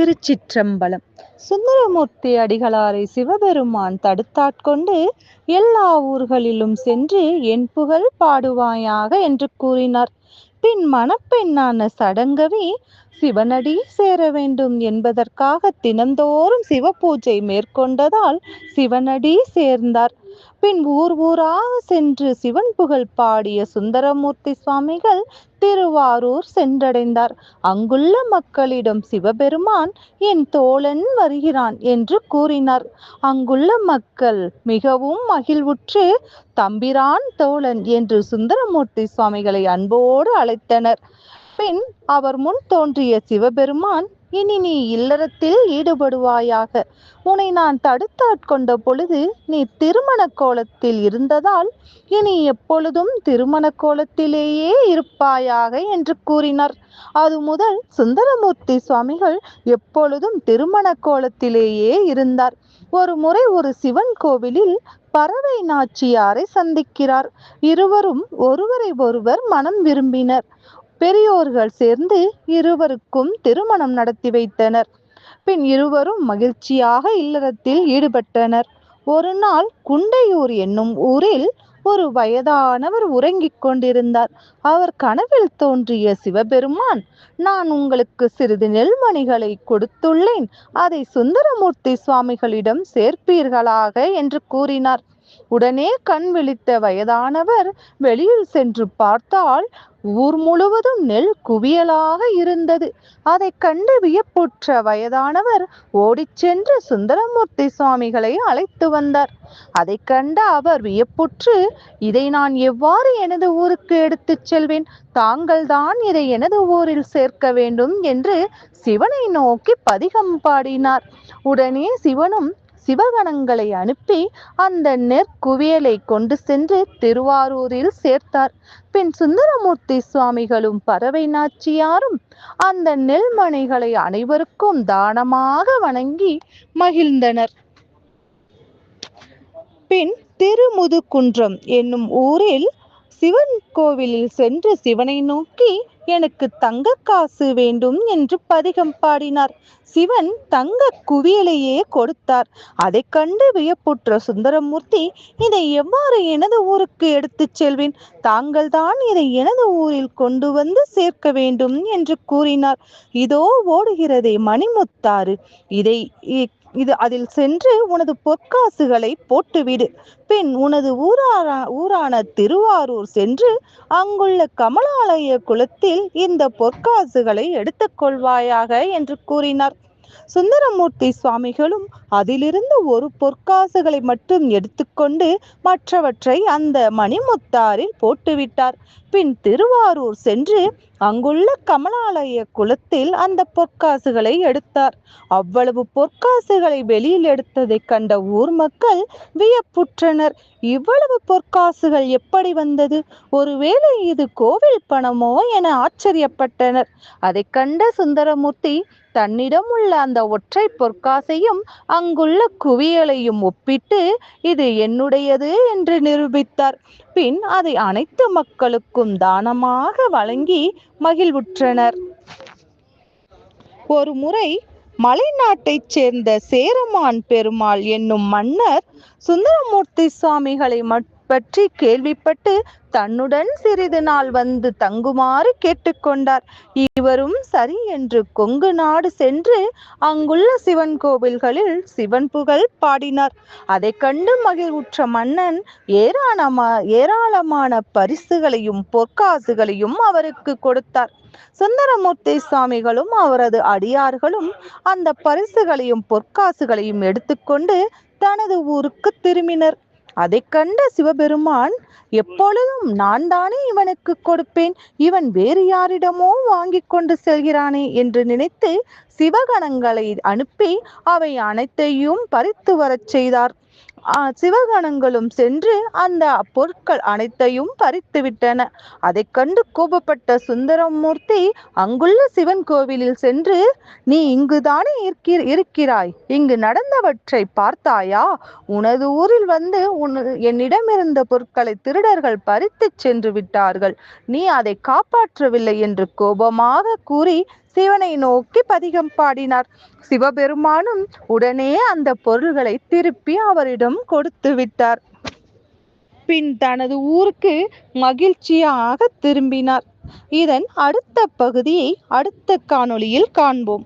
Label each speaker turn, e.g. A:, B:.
A: திருச்சிற்றம்பலம். சுந்தரமூர்த்தி அடிகளாரை சிவபெருமான் தடுத்தாட்கொண்டு எல்லா ஊர்களிலும் சென்று என் புகழ் பாடுவாயாக என்று கூறினார். பின் மணப்பெண்ணான சடங்கவி சிவனடி சேர வேண்டும் என்பதற்காக தினந்தோறும் சிவ பூஜை மேற்கொண்டதால் சிவனடி சேர்ந்தார். பின் ஊர் ஊராக சென்று சிவன் புகழ் பாடிய சுந்தரமூர்த்தி சுவாமிகள் திருவாரூர் சென்றடைந்தார். அங்குள்ள மக்களிடம் சிவபெருமான் என் தோழன் வருகிறான் என்று கூறினார். அங்குள்ள மக்கள் மிகவும் மகிழ்வுற்று தம்பிரான் தோழன் என்று சுந்தரமூர்த்தி சுவாமிகளை அன்போடு அழைத்தனர். பின் அவர் முன் தோன்றிய சிவபெருமான், இனி நீ இல்லறத்தில் ஈடுபடுவாயாக. உன்னை நான் தடுத்தாட்கொண்ட பொழுது நீ திருமண கோலத்தில் இருந்ததால் இனி எப்பொழுதும் திருமண கோலத்திலேயே இருப்பாயாக என்று கூறினார். அது முதல் சுந்தரமூர்த்தி சுவாமிகள் எப்பொழுதும் திருமண கோலத்திலேயே இருந்தார். ஒரு முறை ஒரு சிவன் கோவிலில் பறவை நாச்சியாரை சந்திக்கிறார். இருவரும் ஒருவரை ஒருவர் மனம் விரும்பினர். பெரியோர்கள் சேர்ந்து இருவருக்கும் திருமணம் நடத்தி வைத்தனர். பின் இருவரும் மகிழ்ச்சியாக இல்லறத்தில் ஈடுபட்டனர். ஒரு நாள் குண்டையூர் என்னும் ஊரில் ஒரு வயதானவர் உறங்கிக் கொண்டிருந்தார். அவர் கனவில் தோன்றிய சிவபெருமான், நான் உங்களுக்கு சிறிது நெல்மணிகளை கொடுத்துள்ளேன், அதை சுந்தரமூர்த்தி சுவாமிகளிடம் சேர்ப்பீர்களாக என்று கூறினார். உடனே கண் விழித்த வயதானவர் வெளியில் சென்று பார்த்தால் ஊர் முழுவதும் நெல் குவியலாக இருந்தது. அதை கண்டு வியப்புற்ற வயதானவர் ஓடிச் சென்று சுந்தரமூர்த்தி சுவாமிகளை அழைத்து வந்தார். அதை கண்ட அவர் வியப்புற்று, இதை நான் எவ்வாறு எனது ஊருக்கு எடுத்துச் செல்வேன்? தாங்கள் தான் இதை எனது ஊரில் சேர்க்க வேண்டும் என்று சிவனை நோக்கி பதிகம் பாடினார். உடனே சிவனும் சிவகணங்களை அனுப்பி அந்த நெற்குவியலை கொண்டு சென்று திருவாரூரில் சேர்த்தார். பின் சுந்தரமூர்த்தி சுவாமிகளும் பறவை நாச்சியாரும் அந்த நெல்மணிகளை அனைவருக்கும் தானமாக வணங்கி மகிழ்ந்தனர். பின் திருமுதுகுன்றம் என்னும் ஊரில் சிவன் கோவிலில் சென்று சிவனை நோக்கி, எனக்கு தங்க காசு வேண்டும் என்று பதிகம் பாடினார். சிவன் தங்க குவியலையே கொடுத்தார். அதை கண்டு வியப்புற்ற சுந்தரமூர்த்தி, இதை எவ்வாறு எனது ஊருக்கு எடுத்துச் செல்வேன்? தாங்கள் தான் இதை எனது ஊரில் கொண்டு வந்து சேர்க்க வேண்டும் என்று கூறினார். இதோ ஓடுகிறதே மணிமுத்தாறு, அதில் சென்று உனது பொற்காசுகளை போட்டுவிடு. பின் உனது ஊரான திருவாரூர் சென்று அங்குள்ள கமலாலய குளத்தில் இந்த பொற்காசுகளை எடுத்துக் கொள்வாயாக என்று கூறினார். சுந்தரமூர்த்தி சுவாமிகளும் அதிலிருந்து ஒரு பொற்காசுகளை மட்டும் எடுத்துக்கொண்டு மற்றவற்றை அந்த மணிமுத்தாரில் போட்டுவிட்டார். பின் திருவாரூர் சென்று அங்குள்ள கமலாலய குளத்தில் அந்த பொற்காசுகளை எடுத்தார். அவ்வளவு பொற்காசுகளை வெளியில் எடுத்ததை கண்ட ஊர் மக்கள் வியப்புற்றனர். இவ்வளவு பொற்காசுகள் எப்படி வந்தது? ஒருவேளை இது கோவில் பணமோ என ஆச்சரியப்பட்டனர். அதை கண்ட சுந்தரமூர்த்தி தன்னிடம் உள்ள அந்த ஒற்றை பொற்காசையும் அங்குள்ள குவியலையும் ஒப்பிட்டு இது என்னுடையது என்று நிரூபித்தார். பின் அதை அனைத்து மக்களுக்கும் தானமாக வழங்கி மகிழ்வுற்றனர். ஒரு முறை மலைநாட்டைச் சேர்ந்த சேரமான் பெருமாள் என்னும் மன்னர் சுந்தரமூர்த்தி சுவாமிகளை பற்றி கேள்விப்பட்டு தன்னுடன் சிறிது நாள் வந்து தங்குமாறு கேட்டுக்கொண்டார். இவரும் சரி என்று கொங்கு நாடு சென்று அங்குள்ள சிவன் கோவில்களில் சிவன் புகழ் பாடினார். அதை கண்டு மகிழ்வுற்ற மன்னன் ஏராளமான பரிசுகளையும் பொற்காசுகளையும் அவருக்கு கொடுத்தார். சுந்தரமூர்த்தி சுவாமிகளும் அவரது அடியார்களும் அந்த பரிசுகளையும் பொற்காசுகளையும் எடுத்துக்கொண்டு தனது ஊருக்கு திரும்பினர். அதை கண்ட சிவபெருமான், எப்பொழுதும் நான் தானே இவனுக்கு கொடுப்பேன், இவன் வேறு யாரிடமோ வாங்கி கொண்டு செல்கிறானே என்று நினைத்து சிவகணங்களை அனுப்பி அவை அனைத்தையும் பறித்து வரச் செய்தார். சிவகணங்களும் சென்று அந்த பொருட்கள் அனைத்தையும் பறித்து விட்டன. அதை கண்டு கோபப்பட்ட சுந்தரமூர்த்தி அங்குள்ள சிவன் கோவிலில் சென்று, நீ இங்குதானே இருக்கிறாய், இங்கு நடந்தவற்றை பார்த்தாயா? உனது ஊரில் வந்து என்னிடமிருந்த பொருட்களை திருடர்கள் பறித்து சென்று விட்டார்கள், நீ அதை காப்பாற்றவில்லை என்று கோபமாக கூறி சிவனை நோக்கி பதிகம் பாடினார். சிவபெருமானும் உடனே அந்த பொருள்களை திருப்பி அவரிடம் கொடுத்து விட்டார். பின் தனது ஊருக்கு மகிழ்ச்சியாக திரும்பினார். இதன் அடுத்த பகுதியை அடுத்த காணொளியில் காண்போம்.